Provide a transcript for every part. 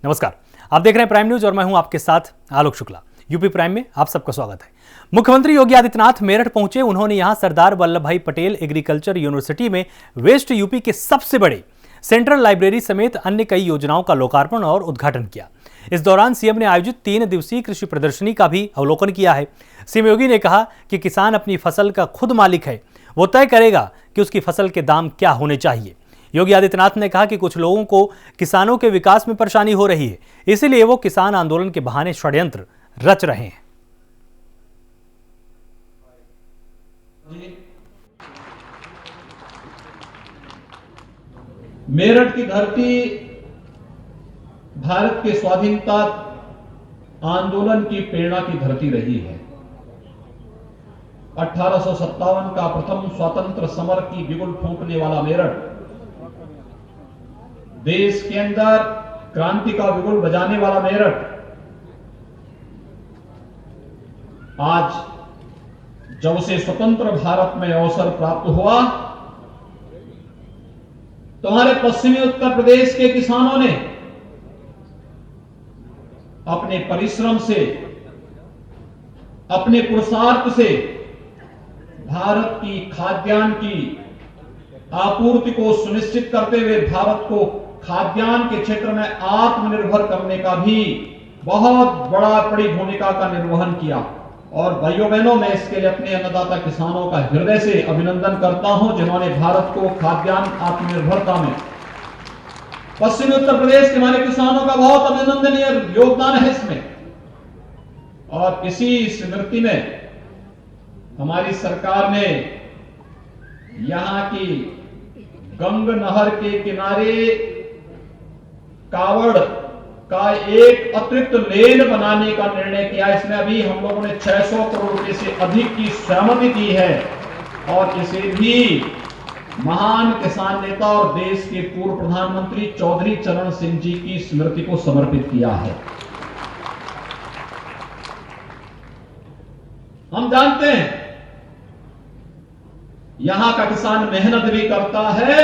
नमस्कार, आप देख रहे हैं प्राइम न्यूज और मैं हूं आपके साथ आलोक शुक्ला। यूपी प्राइम में आप सबका स्वागत है। मुख्यमंत्री योगी आदित्यनाथ मेरठ पहुंचे। उन्होंने यहां सरदार वल्लभ भाई पटेल एग्रीकल्चर यूनिवर्सिटी में वेस्ट यूपी के सबसे बड़े सेंट्रल लाइब्रेरी समेत अन्य कई योजनाओं का लोकार्पण और उद्घाटन किया। इस दौरान सीएम ने आयोजित 3 दिवसीय कृषि प्रदर्शनी का भी अवलोकन किया है। सीएम योगी ने कहा कि किसान अपनी फसल का खुद मालिक है, वो तय करेगा कि उसकी फसल के दाम क्या होने चाहिए। योगी आदित्यनाथ ने कहा कि कुछ लोगों को किसानों के विकास में परेशानी हो रही है, इसीलिए वो किसान आंदोलन के बहाने षड्यंत्र रच रहे हैं। मेरठ की धरती भारत के स्वाधीनता आंदोलन की प्रेरणा की धरती रही है। 1857 का प्रथम स्वतंत्र समर की बिगुल फूंकने वाला मेरठ, देश के अंदर क्रांति का बिगुल बजाने वाला मेरठ, आज जब उसे स्वतंत्र भारत में अवसर प्राप्त हुआ तो हमारे पश्चिमी उत्तर प्रदेश के किसानों ने अपने परिश्रम से, अपने पुरुषार्थ से भारत की खाद्यान्न की आपूर्ति को सुनिश्चित करते हुए भारत को खाद्यान्न के क्षेत्र में आत्मनिर्भर करने का भी बहुत बड़ी भूमिका का निर्वहन किया। और भाइयों बहनों, मैं इसके लिए अपने अन्नदाता किसानों का हृदय से अभिनंदन करता हूं, जिन्होंने भारत को खाद्यान्न आत्मनिर्भरता में, पश्चिमी उत्तर प्रदेश के हमारे किसानों का बहुत अभिनंदनीय योगदान है इसमें। और इसी स्मृति में हमारी सरकार ने यहां की गंग नहर के किनारे कावड़ का एक अतिरिक्त लेन बनाने का निर्णय किया। इसमें अभी हम लोगों ने 600 करोड़ रुपए से अधिक की सहमति की है और इसे भी महान किसान नेता और देश के पूर्व प्रधानमंत्री चौधरी चरण सिंह जी की स्मृति को समर्पित किया है। हम जानते हैं यहां का किसान मेहनत भी करता है।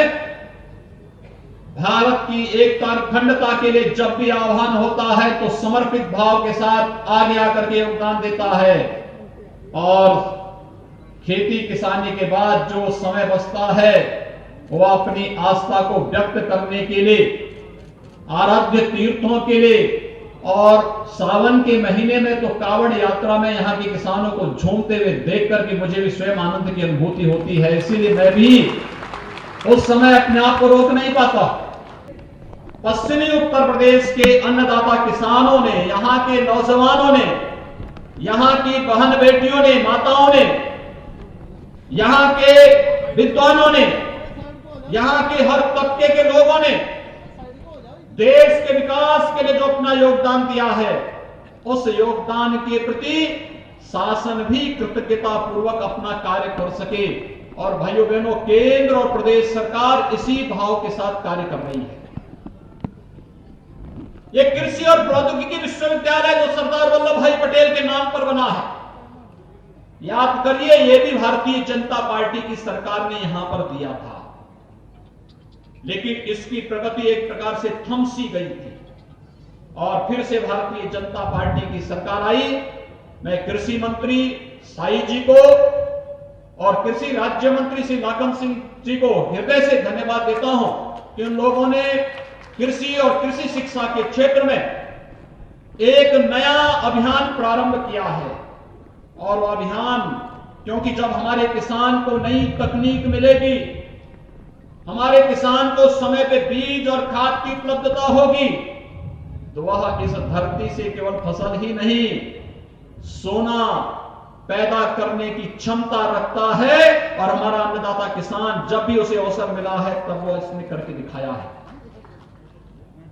भारत की एकता और अखंडता के लिए जब भी आह्वान होता है तो समर्पित भाव के साथ आगे आकर के योगदान देता है। और खेती किसानी के बाद जो समय बचता है वो अपनी आस्था को व्यक्त करने के लिए, आराध्य तीर्थों के लिए, और सावन के महीने में तो कावड़ यात्रा में यहां के किसानों को झूमते हुए देख करके मुझे भी स्वयं आनंद की अनुभूति होती है। इसीलिए मैं भी उस समय अपने आप को रोक नहीं पाता। पश्चिमी उत्तर प्रदेश के अन्नदाता किसानों ने, यहां के नौजवानों ने, यहां की बहन बेटियों ने, माताओं ने, यहां के विद्वानों ने, यहां के हर तबके के लोगों ने देश के विकास के लिए जो अपना योगदान दिया है, उस योगदान के प्रति शासन भी कृतज्ञता पूर्वक अपना कार्य कर सके। और भाइयों बहनों, केंद्र और प्रदेश सरकार इसी भाव के साथ कार्य कर रही है। यह कृषि और प्रौद्योगिकी विश्वविद्यालय जो सरदार वल्लभ भाई पटेल के नाम पर बना है, याद करिए, यह भी भारतीय जनता पार्टी की सरकार ने यहां पर दिया था, लेकिन इसकी प्रगति एक प्रकार से थम सी गई थी और फिर से भारतीय जनता पार्टी की सरकार आई। मैं कृषि मंत्री साई जी को और कृषि राज्य मंत्री श्री लाखन सिंह जी को हृदय से धन्यवाद देता हूं कि उन लोगों ने कृषि और कृषि शिक्षा के क्षेत्र में एक नया अभियान प्रारंभ किया है। और वो अभियान, क्योंकि जब हमारे किसान को नई तकनीक मिलेगी, हमारे किसान को समय पे बीज और खाद की उपलब्धता होगी, तो वह इस धरती से केवल फसल ही नहीं, सोना पैदा करने की क्षमता रखता है। और हमारा अन्नदाता किसान जब भी उसे अवसर मिला है तब वो इसने करके दिखाया है।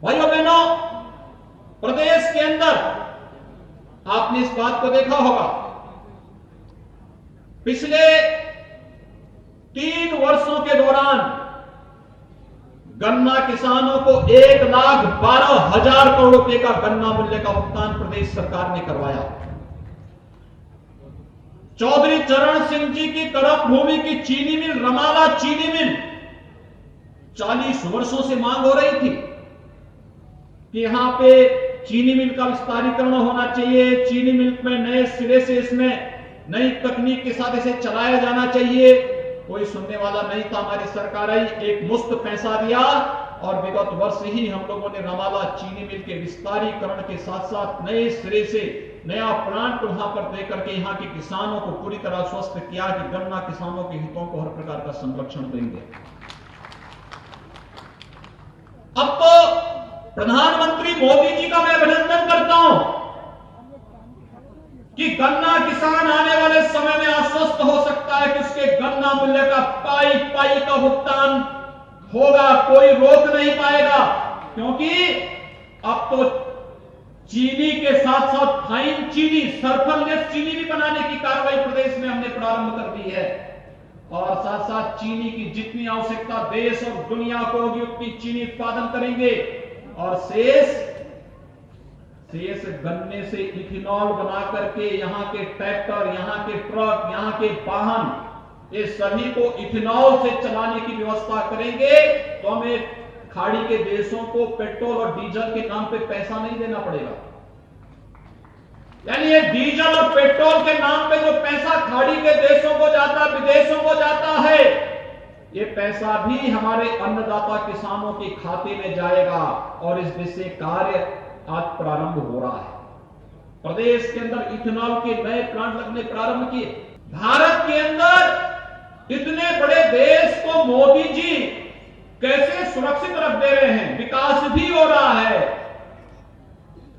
भाइयों बहनों, प्रदेश के अंदर आपने इस बात को देखा होगा, पिछले 3 वर्षों के दौरान गन्ना किसानों को 1,12,000 करोड़ रुपए का गन्ना मूल्य का भुगतान प्रदेश सरकार ने करवाया। चौधरी चरण सिंह जी की तरफ भूमि की चीनी मिल, रमाला चीनी मिल, 40 वर्षों से मांग हो रही थी। कि यहाँ पे चीनी मिल का विस्तारीकरण होना चाहिए, चीनी मिल में नए सिरे से इसमें नई तकनीक के साथ इसे चलाया जाना चाहिए। कोई सुनने वाला नहीं था। हमारी सरकार आई, एक मुफ्त पैसा दिया और विगत वर्ष ही हम लोगों ने रमाला चीनी मिल के विस्तारीकरण के साथ साथ नए सिरे से नया प्लांट वहां पर देकर के यहाँ के किसानों को पूरी तरह स्वस्थ किया कि गन्ना किसानों के हितों को हर प्रकार का संरक्षण देंगे। अब तो प्रधानमंत्री मोदी जी का मैं अभिनंदन करता हूं कि गन्ना किसान आने वाले समय में आश्वस्त हो सकता है कि उसके गन्ना मूल्य का पाई पाई का भुगतान होगा, कोई रोक नहीं पाएगा। क्योंकि अब तो चीनी के साथ साथ फाइन चीनी, सल्फरलेस चीनी भी बनाने की कार्रवाई प्रदेश में हमने प्रारंभ कर दी है और साथ साथ चीनी की जितनी आवश्यकता देश और दुनिया को होगी उतनी चीनी उत्पादन करेंगे और शेष गन्ने से इथेनॉल बना करके यहाँ के ट्रैक्टर, यहाँ के ट्रक, यहाँ के वाहन, ये सभी को इथेनॉल से चलाने की व्यवस्था करेंगे तो हमें खाड़ी के देशों को पेट्रोल और डीजल के नाम पे पैसा नहीं देना पड़ेगा। यानी ये डीजल और पेट्रोल के नाम पे जो पैसा खाड़ी के देशों को जाता, विदेशों को जाता है, ये पैसा भी हमारे अन्नदाता किसानों के खाते में जाएगा और इस दिशा कार्य आज प्रारंभ हो रहा है। प्रदेश के अंदर इथेनॉल के नए प्लांट लगने प्रारंभ किए। भारत के अंदर इतने बड़े देश को मोदी जी कैसे सुरक्षित रख दे रहे हैं, विकास भी हो रहा है,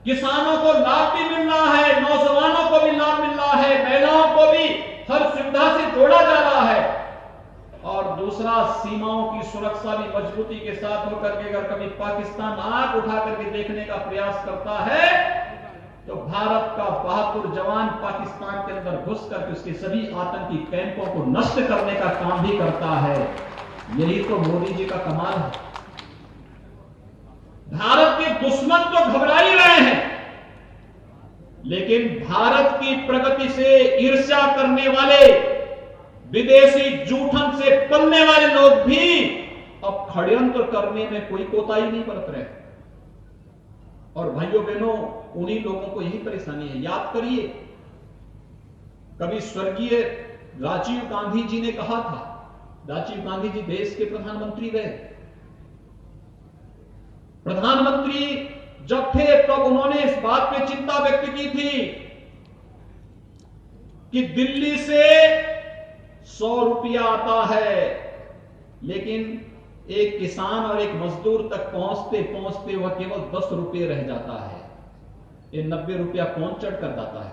किसानों को लाभ भी मिल रहा है, नौजवानों को भी लाभ मिल रहा है, महिलाओं को भी हर सुविधा से जोड़ा जा रहा है और दूसरा सीमाओं की सुरक्षा भी मजबूती के साथ होकर के अगर कभी पाकिस्तान आंख उठा करके देखने का प्रयास करता है तो भारत का बहादुर जवान पाकिस्तान के अंदर घुस करके उसके सभी आतंकी कैंपों को नष्ट करने का काम भी करता है। यही तो मोदी जी का कमाल है। भारत के दुश्मन तो घबरा ही रहे हैं, लेकिन भारत की प्रगति से ईर्ष्या करने वाले, विदेशी जूठन से पलने वाले लोग भी अब षड्यंत्र करने में कोई कोताही नहीं बरत रहे। और भाइयों बहनों, उन्हीं लोगों को यही परेशानी है। याद करिए, कभी स्वर्गीय राजीव गांधी जी ने कहा था, राजीव गांधी जी देश के प्रधानमंत्री रहे, प्रधानमंत्री जब थे तब उन्होंने इस बात पे चिंता व्यक्त की थी कि दिल्ली से 100 रुपया आता है लेकिन एक किसान और एक मजदूर तक पहुंचते पहुंचते वह केवल 10 रुपये रह जाता है। ये 90 रुपया कौन चढ़ कर जाता है?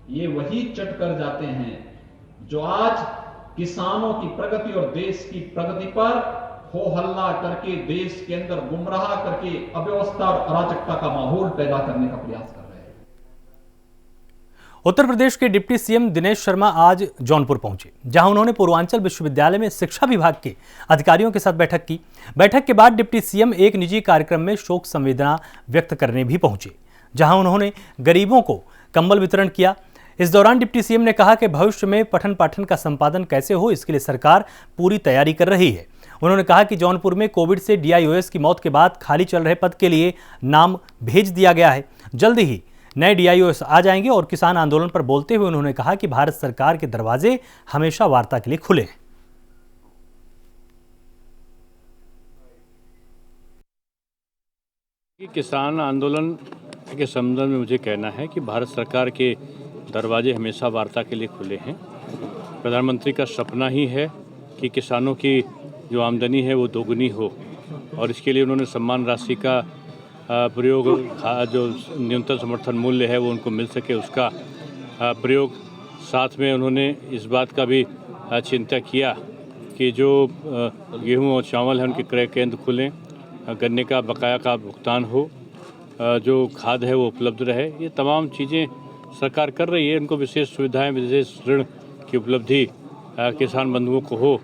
ये वही चढ़ कर जाते हैं जो आज किसानों की प्रगति और देश की प्रगति पर हो हल्ला करके देश के अंदर गुमराह करके अव्यवस्था और अराजकता का माहौल पैदा करने का प्रयास कर रहे हैं। उत्तर प्रदेश के डिप्टी सीएम दिनेश शर्मा आज जौनपुर पहुंचे, जहां उन्होंने पूर्वांचल विश्वविद्यालय में शिक्षा विभाग के अधिकारियों के साथ बैठक की। बैठक के बाद डिप्टी सीएम एक निजी कार्यक्रम में शोक संवेदना व्यक्त करने भी पहुंचे, जहां उन्होंने गरीबों को कंबल वितरण किया। इस दौरान डिप्टी सीएम ने कहा कि भविष्य में पठन पाठन का संपादन कैसे हो, इसके लिए सरकार पूरी तैयारी कर रही है। उन्होंने कहा कि जौनपुर में कोविड से डीआईओएस की मौत के बाद खाली चल रहे पद के लिए नाम भेज दिया गया है। जल्द ही नए डीआईओएस आ जाएंगे। और किसान आंदोलन पर बोलते हुए उन्होंने कहा कि भारत सरकार के दरवाजे हमेशा वार्ता के लिए खुले हैं। किसान आंदोलन के संबंध में मुझे कहना है कि भारत सरकार के दरवाजे हमेशा वार्ता के लिए खुले हैं। प्रधानमंत्री का सपना ही है कि किसानों की जो आमदनी है वो दोगुनी हो और इसके लिए उन्होंने सम्मान राशि का प्रयोग, जो न्यूनतम समर्थन मूल्य है वो उनको मिल सके उसका प्रयोग। साथ में उन्होंने इस बात का भी चिंता किया कि जो गेहूं और चावल है उनके क्रय केंद्र खुलें, गन्ने का बकाया का भुगतान हो, जो खाद है वो उपलब्ध रहे। ये तमाम चीज़ें सरकार कर रही है। उनको विशेष सुविधाएं, विशेष ऋण की उपलब्धि किसान बंधुओं को हो।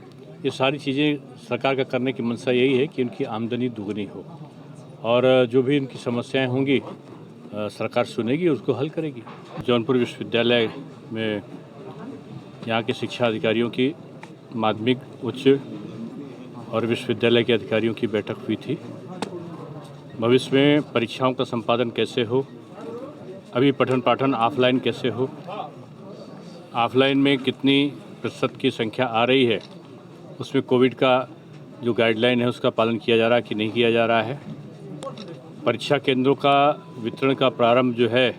ये सारी चीज़ें सरकार का करने की मंशा यही है कि उनकी आमदनी दुगनी हो और जो भी उनकी समस्याएं होंगी सरकार सुनेगी, उसको हल करेगी। जौनपुर विश्वविद्यालय में यहाँ के शिक्षा अधिकारियों की माध्यमिक, उच्च और विश्वविद्यालय के अधिकारियों की बैठक हुई थी, भविष्य में परीक्षाओं का संपादन कैसे हो, अभी पठन पाठन ऑफलाइन कैसे हो, ऑफलाइन में कितनी प्रतिशत की संख्या आ रही है, उसमें कोविड का जो गाइडलाइन है उसका पालन किया जा रहा है कि नहीं किया जा रहा है, परीक्षा केंद्रों का वितरण का प्रारंभ जो है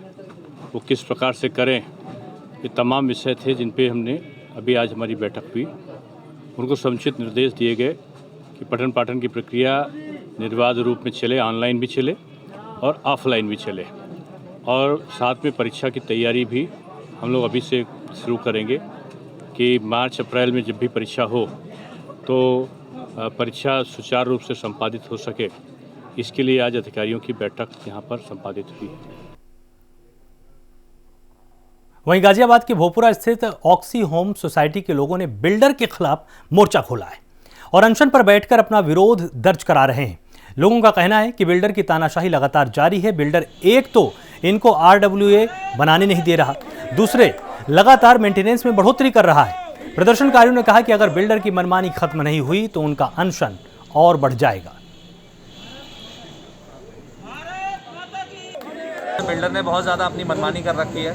वो किस प्रकार से करें, ये तमाम विषय थे जिन पे हमने अभी आज हमारी बैठक हुई। उनको समुचित निर्देश दिए गए कि पठन पाठन की प्रक्रिया निर्बाध रूप में चले, ऑनलाइन भी चले और ऑफलाइन भी चले, और साथ में परीक्षा की तैयारी भी हम लोग अभी से शुरू करेंगे कि मार्च अप्रैल में जब भी परीक्षा हो तो परीक्षा सुचारू रूप से संपादित हो सके। इसके लिए आज अधिकारियों की बैठक यहाँ पर संपादित हुई। वहीं गाजियाबाद के भोपुरा स्थित ऑक्सी होम सोसाइटी के लोगों ने बिल्डर के खिलाफ मोर्चा खोला है और अनशन पर बैठकर अपना विरोध दर्ज करा रहे हैं। लोगों का कहना है कि बिल्डर की तानाशाही लगातार जारी है। बिल्डर एक तो इनको RWA बनाने नहीं दे रहा, दूसरे लगातार मेंटेनेंस में बढ़ोतरी कर रहा है। प्रदर्शनकारियों ने कहा कि अगर बिल्डर की मनमानी खत्म नहीं हुई तो उनका अनशन और बढ़ जाएगा। बिल्डर ने बहुत ज़्यादा अपनी मनमानी कर रखी है।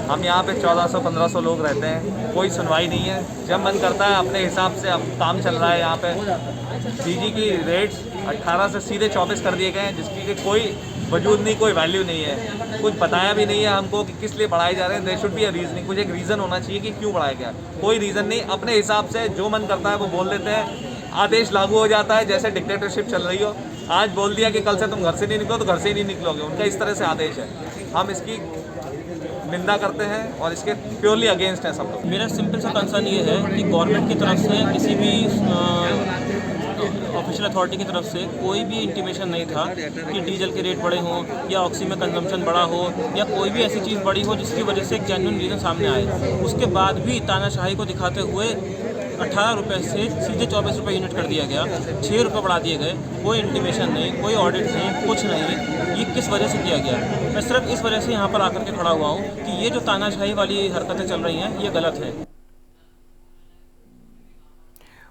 हम यहाँ पे 1400-1500 लोग रहते हैं, कोई सुनवाई नहीं है। जब मन करता है अपने हिसाब से, अब काम चल रहा है यहाँ पे। सीजी की रेट्स 18 से सीधे 24 कर दिए गए हैं, जिसकी कि कोई वजूद नहीं, कोई वैल्यू नहीं है। कुछ बताया भी नहीं है हमको कि किस लिए बढ़ाए जा रहे हैं। There should be a reasoning, कुछ एक रीज़न होना चाहिए कि क्यों बढ़ाया गया। कोई रीज़न नहीं, अपने हिसाब से जो मन करता है वो बोल देते हैं। आदेश लागू हो जाता है जैसे डिक्टेटरशिप चल रही हो। आज बोल दिया कि कल से तुम घर से नहीं निकलो तो घर से ही नहीं निकलोगे, उनका इस तरह से आदेश है। हम इसकी निंदा करते हैं और इसके प्योरली अगेंस्ट हैं सब लोग। मेरा सिंपल सा कंसर्न ये है कि गवर्नमेंट की तरफ से किसी भी ऑफिशियल अथॉरिटी की तरफ से कोई भी इंटीमेशन नहीं था कि डीजल के रेट बढ़े हों या ऑक्सी में कंजम्पशन बढ़ा हो या कोई भी ऐसी चीज़ बढ़ी हो जिसकी वजह से एक जेन्युइन रीज़न सामने आए। उसके बाद भी तानाशाही को दिखाते हुए 18 रुपये से सीधे 24 रुपये यूनिट कर दिया गया, 6 रुपये बढ़ा दिए गए। कोई इंटीमेशन नहीं, कोई ऑडिट नहीं, कुछ नहीं। ये किस वजह से किया गया? मैं सिर्फ इस वजह से यहाँ पर आकर के खड़ा हुआ हूँ कि ये जो तानाशाही वाली हरकतें चल रही हैं ये गलत है।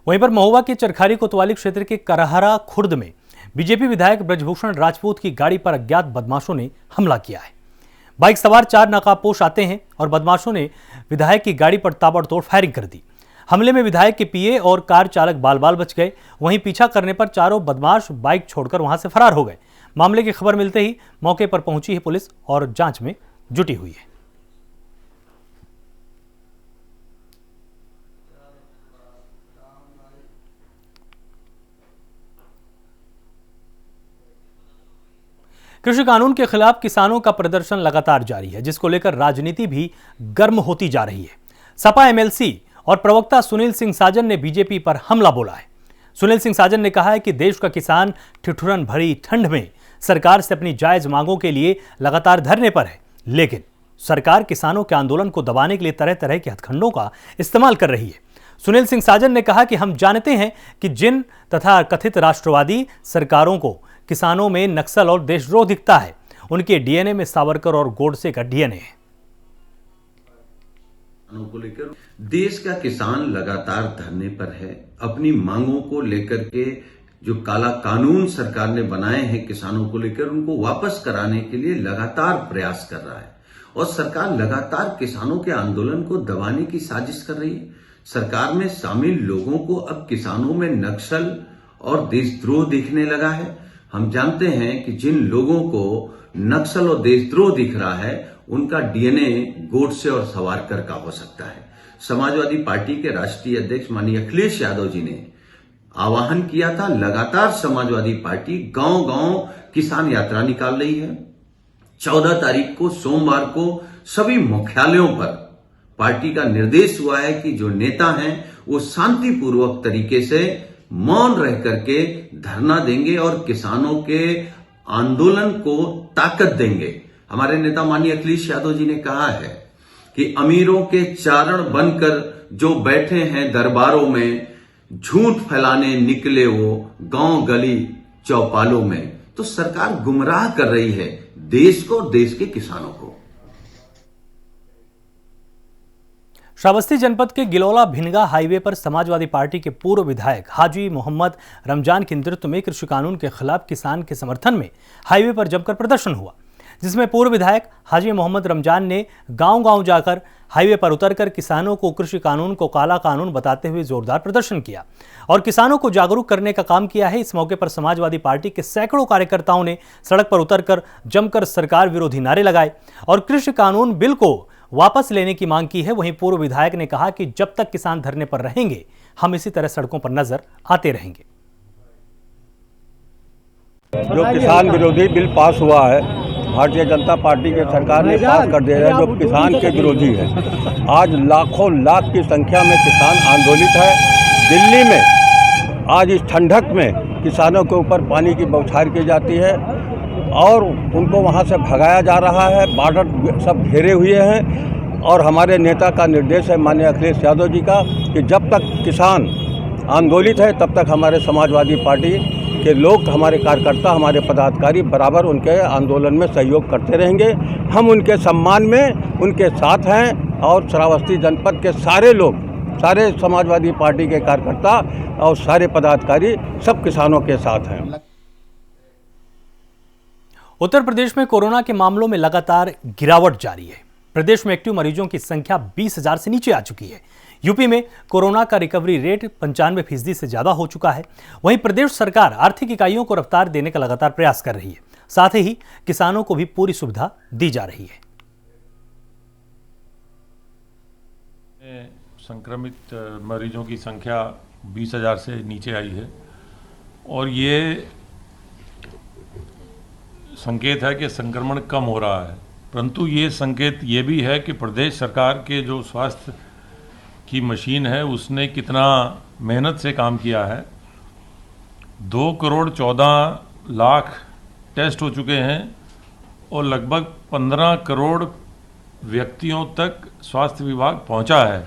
वहीं पर महुआ के चरखारी कोतवाली क्षेत्र के करहरा खुर्द में बीजेपी विधायक ब्रजभूषण राजपूत की गाड़ी पर अज्ञात बदमाशों ने हमला किया है। बाइक सवार 4 नकाबपोश आते हैं और बदमाशों ने विधायक की गाड़ी पर ताबड़तोड़ फायरिंग कर दी। हमले में विधायक के पीए और कार चालक बाल बाल बच गए। वहीं पीछा करने पर चारों बदमाश बाइक छोड़कर वहां से फरार हो गए। मामले की खबर मिलते ही मौके पर पहुंची है पुलिस और जांच में जुटी हुई है। कृषि कानून के खिलाफ किसानों का प्रदर्शन लगातार जारी है, जिसको लेकर राजनीति भी गर्म होती जा रही है। सपा एमएलसी और प्रवक्ता सुनील सिंह साजन ने बीजेपी पर हमला बोला है। सुनील सिंह साजन ने कहा है कि देश का किसान ठिठुरन भरी ठंड में सरकार से अपनी जायज मांगों के लिए लगातार धरने पर है, लेकिन सरकार किसानों के आंदोलन को दबाने के लिए तरह तरह के हथकंडों का इस्तेमाल कर रही है। सुनील सिंह साजन ने कहा कि हम जानते हैं कि जिन तथा कथित राष्ट्रवादी सरकारों को किसानों में नक्सल और देशद्रोह दिखता है, उनके डीएनए में सावरकर और गोडसे का डीएनए है। को लेकर देश का किसान लगातार धरने पर है। अपनी मांगों को लेकर के जो काला कानून सरकार ने बनाए हैं किसानों को लेकर, उनको वापस कराने के लिए लगातार प्रयास कर रहा है और सरकार लगातार किसानों के आंदोलन को दबाने की साजिश कर रही है। सरकार में शामिल लोगों को अब किसानों में नक्सल और देशद्रोह दिखने लगा है। हम जानते हैं कि जिन लोगों को नक्सल और देशद्रोह दिख रहा है उनका डीएनए गोडसे और सावरकर का हो सकता है। समाजवादी पार्टी के राष्ट्रीय अध्यक्ष माननीय अखिलेश यादव जी ने आह्वान किया था, लगातार समाजवादी पार्टी गांव-गांव किसान यात्रा निकाल रही है। 14 तारीख को सोमवार को सभी मुख्यालयों पर पार्टी का निर्देश हुआ है कि जो नेता हैं वो शांतिपूर्वक तरीके से मौन रह करके धरना देंगे और किसानों के आंदोलन को ताकत देंगे। हमारे नेता माननीय अखिलेश यादव जी ने कहा है कि अमीरों के चारण बनकर जो बैठे हैं दरबारों में, झूठ फैलाने निकले वो गांव गली चौपालों में। तो सरकार गुमराह कर रही है देश को और देश के किसानों को। श्रावस्ती जनपद के गिलौला भिनगा हाईवे पर समाजवादी पार्टी के पूर्व विधायक हाजी मोहम्मद रमजान के नेतृत्व में कृषि कानून के खिलाफ किसान के समर्थन में हाईवे पर जमकर प्रदर्शन हुआ, जिसमें पूर्व विधायक हाजी मोहम्मद रमजान ने गांव-गांव जाकर हाईवे पर उतरकर किसानों को कृषि कानून को काला कानून बताते हुए जोरदार प्रदर्शन किया और किसानों को जागरूक करने का काम किया है। इस मौके पर समाजवादी पार्टी के सैकड़ों कार्यकर्ताओं ने सड़क पर उतरकर जमकर सरकार विरोधी नारे लगाए और कृषि कानून बिल को वापस लेने की मांग की है। वहीं पूर्व विधायक ने कहा कि जब तक किसान धरने पर रहेंगे, हम इसी तरह सड़कों पर नजर आते रहेंगे। जो किसान विरोधी बिल पास हुआ है, भारतीय जनता पार्टी के सरकार ने पास कर दिया है, जो किसान के विरोधी है। आज लाखों लाख की संख्या में किसान आंदोलित है। दिल्ली में आज इस ठंडक में किसानों के ऊपर पानी की बौछार की जाती है और उनको वहां से भगाया जा रहा है। बॉर्डर सब घेरे हुए हैं और हमारे नेता का निर्देश है, माननीय अखिलेश यादव जी का, कि जब तक किसान आंदोलित है तब तक हमारे समाजवादी पार्टी के लोग, हमारे कार्यकर्ता, हमारे पदाधिकारी बराबर उनके आंदोलन में सहयोग करते रहेंगे। हम उनके सम्मान में उनके साथ हैं और श्रावस्ती जनपद के सारे लोग, सारे समाजवादी पार्टी के कार्यकर्ता और सारे पदाधिकारी सब किसानों के साथ हैं। उत्तर प्रदेश में कोरोना के मामलों में लगातार गिरावट जारी है। प्रदेश में एक्टिव मरीजों की संख्या 20,000 से नीचे आ चुकी है। यूपी में कोरोना का रिकवरी रेट 95% से ज्यादा हो चुका है। वहीं प्रदेश सरकार आर्थिक इकाइयों को रफ्तार देने का लगातार प्रयास कर रही है। साथ ही किसानों को भी पूरी सुविधा दी जा रही है। संक्रमित मरीजों की संख्या 20,000 से नीचे आई है और ये संकेत है कि संक्रमण कम हो रहा है, परंतु ये संकेत ये भी है कि प्रदेश सरकार के जो स्वास्थ्य की मशीन है उसने कितना मेहनत से काम किया है। 2 करोड़ 14 लाख टेस्ट हो चुके हैं और लगभग 15 करोड़ व्यक्तियों तक स्वास्थ्य विभाग पहुंचा है।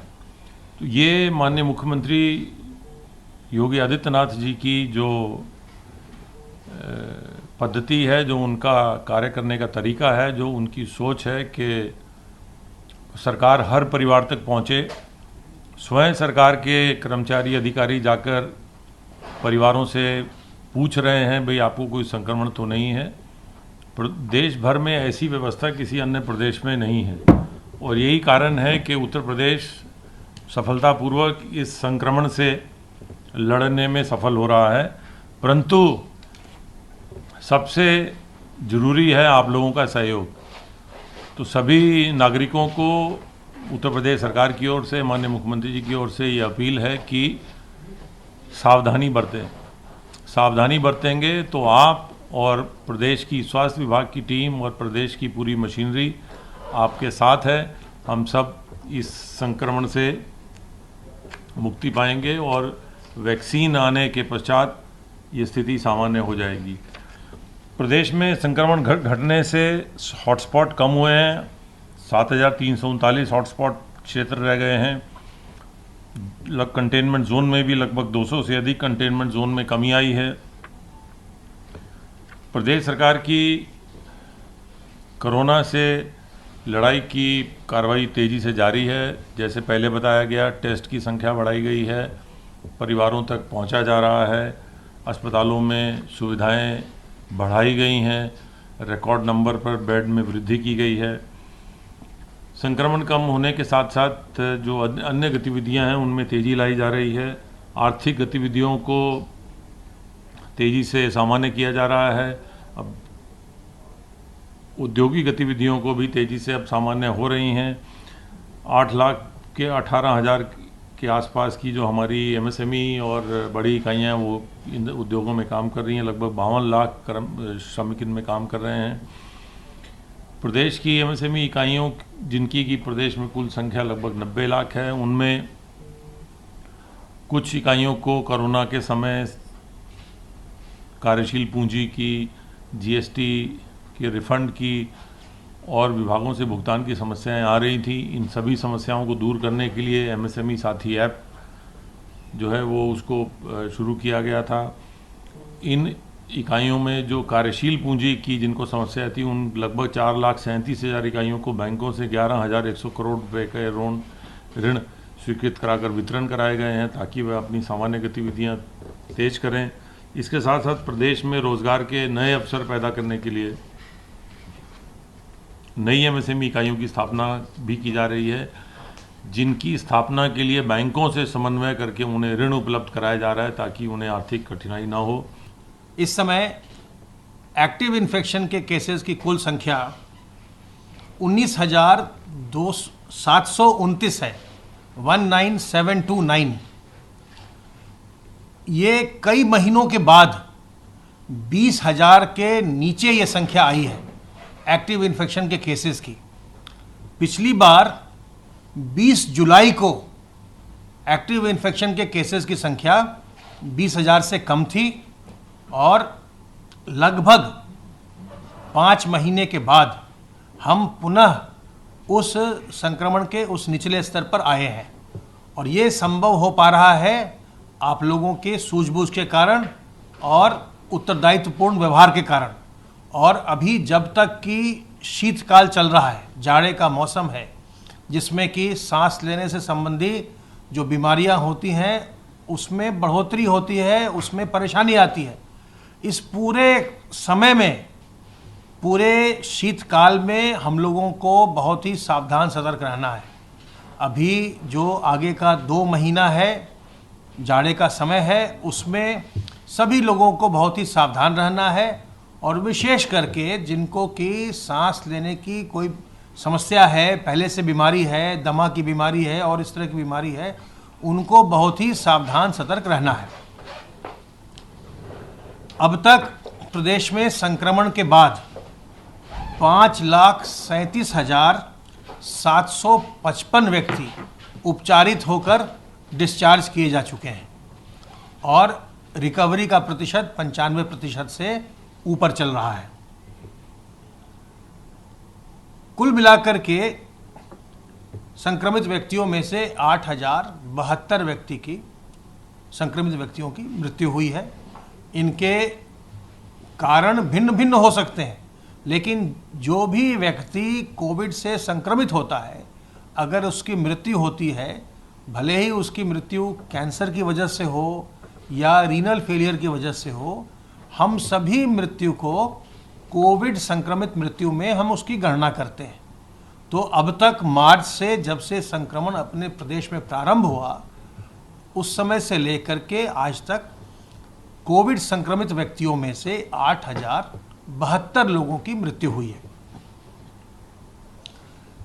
तो ये माननीय मुख्यमंत्री योगी आदित्यनाथ जी की जो पद्धति है, जो उनका कार्य करने का तरीका है, जो उनकी सोच है कि सरकार हर परिवार तक पहुंचे। स्वयं सरकार के कर्मचारी अधिकारी जाकर परिवारों से पूछ रहे हैं, भाई आपको कोई संक्रमण तो नहीं है। देश भर में ऐसी व्यवस्था किसी अन्य प्रदेश में नहीं है और यही कारण है कि उत्तर प्रदेश सफलतापूर्वक इस संक्रमण से लड़ने में सफल हो रहा है। परंतु सबसे ज़रूरी है आप लोगों का सहयोग। तो सभी नागरिकों को उत्तर प्रदेश सरकार की ओर से, माननीय मुख्यमंत्री जी की ओर से ये अपील है कि सावधानी बरतें। सावधानी बरतेंगे तो आप और प्रदेश की स्वास्थ्य विभाग की टीम और प्रदेश की पूरी मशीनरी आपके साथ है। हम सब इस संक्रमण से मुक्ति पाएंगे और वैक्सीन आने के पश्चात ये स्थिति सामान्य हो जाएगी। प्रदेश में संक्रमण घटने से हॉटस्पॉट कम हुए हैं। 7,339 हॉटस्पॉट क्षेत्र रह गए हैं। कंटेनमेंट जोन में भी लगभग 200 से अधिक कंटेनमेंट जोन में कमी आई है। प्रदेश सरकार की कोरोना से लड़ाई की कार्रवाई तेज़ी से जारी है। जैसे पहले बताया गया, टेस्ट की संख्या बढ़ाई गई है, परिवारों तक पहुंचा जा रहा है, अस्पतालों में सुविधाएं बढ़ाई गई हैं, रिकॉर्ड नंबर पर बेड में वृद्धि की गई है। संक्रमण कम होने के साथ साथ जो अन्य गतिविधियां हैं उनमें तेज़ी लाई जा रही है। आर्थिक गतिविधियों को तेज़ी से सामान्य किया जा रहा है। अब औद्योगिक गतिविधियों को भी तेज़ी से अब सामान्य हो रही हैं। 8 लाख के 18,000 के आसपास की जो हमारी एमएसएमई और बड़ी इकाइयाँ वो इन उद्योगों में काम कर रही हैं। लगभग 52 लाख श्रमिक इनमें काम कर रहे हैं। प्रदेश की एमएसएमई इकाइयों जिनकी की प्रदेश में कुल संख्या लगभग 90 लाख है, उनमें कुछ इकाइयों को कोरोना के समय कार्यशील पूंजी की, जीएसटी के रिफंड की और विभागों से भुगतान की समस्याएं आ रही थी। इन सभी समस्याओं को दूर करने के लिए एमएसएमई साथी ऐप जो है वो उसको शुरू किया गया था। इन इकाइयों में जो कार्यशील पूंजी की जिनको समस्या थी, उन लगभग 4,37,000 इकाइयों को बैंकों से 11,100 करोड़ रुपए के लोन ऋण स्वीकृत कराकर वितरण कराए गए हैं ताकि वह अपनी सामान्य गतिविधियां तेज करें। इसके साथ साथ प्रदेश में रोजगार के नए अवसर पैदा करने के लिए नई एमएसएमई इकाइयों की स्थापना भी की जा रही है, जिनकी स्थापना के लिए बैंकों से समन्वय करके उन्हें ऋण उपलब्ध कराया जा रहा है ताकि उन्हें आर्थिक कठिनाई ना हो। इस समय एक्टिव इन्फेक्शन के केसेस की कुल संख्या 19,729 है, 19729। ये कई महीनों के बाद 20,000 के नीचे ये संख्या आई है एक्टिव इन्फेक्शन के केसेस की। पिछली बार 20 जुलाई को एक्टिव इन्फेक्शन के केसेस की संख्या 20,000 से कम थी और लगभग 5 महीने के बाद हम पुनः उस संक्रमण के उस निचले स्तर पर आए हैं। और ये संभव हो पा रहा है आप लोगों के सूझबूझ के कारण और उत्तरदायित्वपूर्ण व्यवहार के कारण। और अभी जब तक कि शीतकाल चल रहा है, जाड़े का मौसम है, जिसमें कि सांस लेने से संबंधी जो बीमारियां होती हैं उसमें बढ़ोतरी होती है, उसमें परेशानी आती है। इस पूरे समय में, पूरे शीतकाल में हम लोगों को बहुत ही सावधान सतर्क रहना है। अभी जो आगे का 2 महीना है, जाड़े का समय है, उसमें सभी लोगों को बहुत ही सावधान रहना है। और विशेष करके जिनको कि सांस लेने की कोई समस्या है, पहले से बीमारी है, दमा की बीमारी है और इस तरह की बीमारी है, उनको बहुत ही सावधान सतर्क रहना है। अब तक प्रदेश में संक्रमण के बाद 5,37,755 व्यक्ति उपचारित होकर डिस्चार्ज किए जा चुके हैं और रिकवरी का प्रतिशत 95% से ऊपर चल रहा है। कुल मिलाकर के संक्रमित व्यक्तियों में से 8,072 व्यक्ति की संक्रमित व्यक्तियों की मृत्यु हुई है। इनके कारण भिन्न भिन्न हो सकते हैं, लेकिन जो भी व्यक्ति कोविड से संक्रमित होता है, अगर उसकी मृत्यु होती है, भले ही उसकी मृत्यु कैंसर की वजह से हो या रीनल फेलियर की वजह से हो, हम सभी मृत्यु को कोविड संक्रमित मृत्यु में हम उसकी गणना करते हैं। तो अब तक मार्च से, जब से संक्रमण अपने प्रदेश में प्रारंभ हुआ, उस समय से लेकर के आज तक कोविड संक्रमित व्यक्तियों में से 8,072 लोगों की मृत्यु हुई है।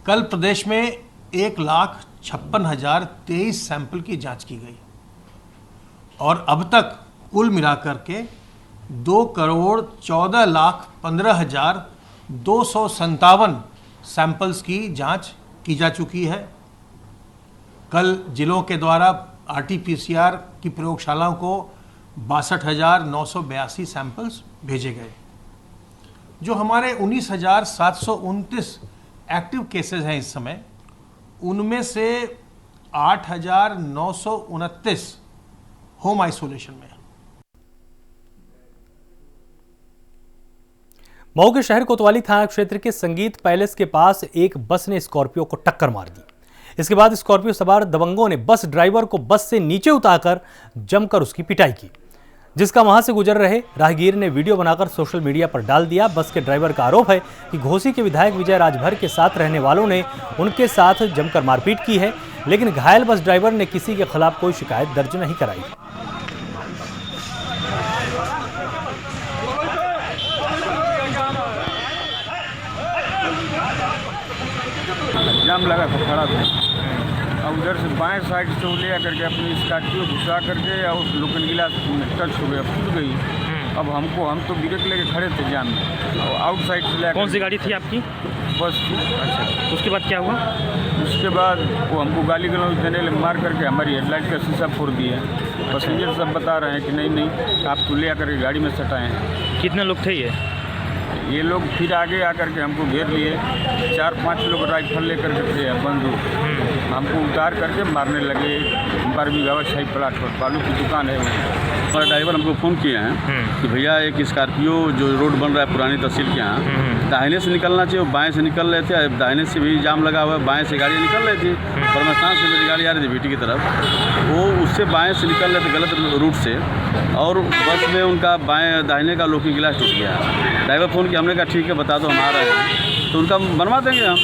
कल प्रदेश में 1,56,023 सैंपल की जांच की गई और अब तक कुल मिलाकर के 2,14,15,257 सैंपल्स की जांच की जा चुकी है। कल जिलों के द्वारा RT-PCR की प्रयोगशालाओं को 62,982 सैंपल्स भेजे गए। जो हमारे 19,729 एक्टिव केसेस हैं इस समय, उनमें से 8,929 होम आइसोलेशन में। मऊ के शहर कोतवाली थाना क्षेत्र के संगीत पैलेस के पास एक बस ने स्कॉर्पियो को टक्कर मार दी। इसके बाद स्कॉर्पियो सवार दबंगों ने बस ड्राइवर को बस से नीचे उतारकर जमकर उसकी पिटाई की, जिसका वहां से गुजर रहे राहगीर ने वीडियो बनाकर सोशल मीडिया पर डाल दिया। बस के ड्राइवर का आरोप है कि घोसी के विधायक विजय राजभर के साथ रहने वालों ने उनके साथ जमकर मारपीट की है, लेकिन घायल बस ड्राइवर ने किसी के खिलाफ कोई शिकायत दर्ज नहीं कराई। जाम लगा था, खड़ा था और उधर से बाएं साइड से ले करके अपनी स्कॉर्पियो घुसा करके और लुकन गिलास टच हो गया, फूट गई। अब हम तो ब्रेक लेके खड़े थे जाम में और आउट साइड से ले। कौन सी गाड़ी थी आपकी? बस थी। अच्छा, उसके बाद क्या हुआ? उसके बाद वो हमको गाली गलौज देने लगे, मार करके हमारी हेडलाइट का शीशा फोड़ दिया। पैसेंजर सब बता रहे हैं कि नहीं आप तो ले आकर के गाड़ी में सटाए हैं। कितने लोग थे ये लोग? फिर आगे आकर के हमको घेर लिए, 4-5 लोग राइफल लेकर के थे, बंदूक, हमको उतार करके मारने लगे। 12वीं व्यवसायी प्लाट पर बालू की दुकान है। हमारा ड्राइवर हमको फ़ोन किए हैं कि भैया एक स्कॉर्पियो जो रोड बन रहा है पुरानी तहसील के यहाँ, दाहिने से निकलना चाहिए, वो बाएं से निकल रहे थे, दाहिने से भी जाम लगा हुआ है, बाएं से गाड़ियाँ निकल रही थी, परमस्थान से मेरी गाड़ी आ रही थी भीटी की तरफ, वो उससे बाएं से निकल रहे थे गलत रूट से, और बस में उनका बाएं दाहिने का लुकिंग गिलास टूट गया। ड्राइवर फ़ोन किया, हमने कहा ठीक है बता दो हम आ रहे हैं, तो उनका बनवा देंगे हम।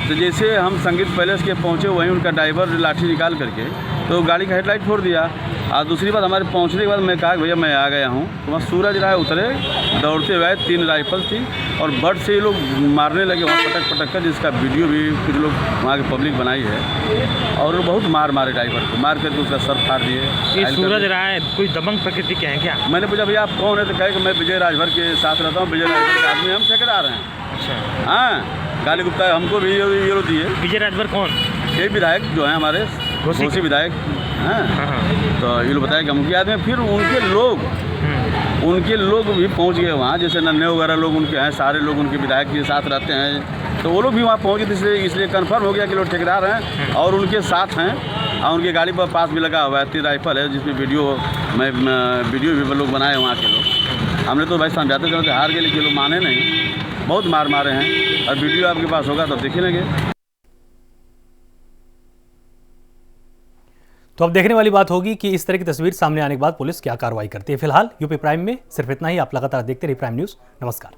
तो जैसे हम संगीत पैलेस के पहुँचे, वहीं उनका ड्राइवर लाठी निकाल करके तो गाड़ी का हेडलाइट फोड़ दिया। और दूसरी बात, हमारे पहुंचने के बाद मैं कहा भैया मैं आ गया हूं, तो वहाँ सूरज राय उतरे, दौड़ते हुए 3 राइफल थी और बट से ये लोग मारने लगे वहाँ पटक पटक कर, जिसका वीडियो भी कुछ लोग वहाँ की पब्लिक बनाई है। और वो बहुत मारे ड्राइवर को, मार करके उसका सर फाड़ दिए। ये सूरज राय कोई दबंग प्रकृति के हैं क्या? मैंने पूछा भैया आप कौन है, तो कहे कि मैं विजय राजभर के साथ रहता हूँ, विजय राजभर के आदमी हम ठेकेदार हैं। अच्छा, हाँ, गाली गुप्ता हमको भी ये लोग दिए। विजय राजभर कौन? ये विधायक जो हैं हमारे घोसी विधायक हैं। तो ये लोग बताया कि हम आदमी, फिर उनके लोग भी पहुंच गए वहाँ, जैसे नन्हे वगैरह लोग उनके हैं, सारे लोग उनके विधायक के साथ रहते हैं, तो वो लोग भी वहाँ पहुँच गए। इसलिए कन्फर्म हो गया कि लोग ठेकेदार हैं और उनके साथ हैं। और उनकी गाड़ी पर पास भी लगा हुआ है 3 राइफल है, जिसमें वीडियो भी लोग बनाए वहाँ के लोग। हमने तो भाई समझाते चलते हार गए, लेकिन लोग माने नहीं, बहुत मारे हैं। और वीडियो आपके पास होगा तो देख लेंगे। तो अब देखने वाली बात होगी कि इस तरह की तस्वीर सामने आने के बाद पुलिस क्या कार्रवाई करती है। फिलहाल यूपी प्राइम में सिर्फ इतना ही। आप लगातार देखते रहिए प्राइम न्यूज़। नमस्कार।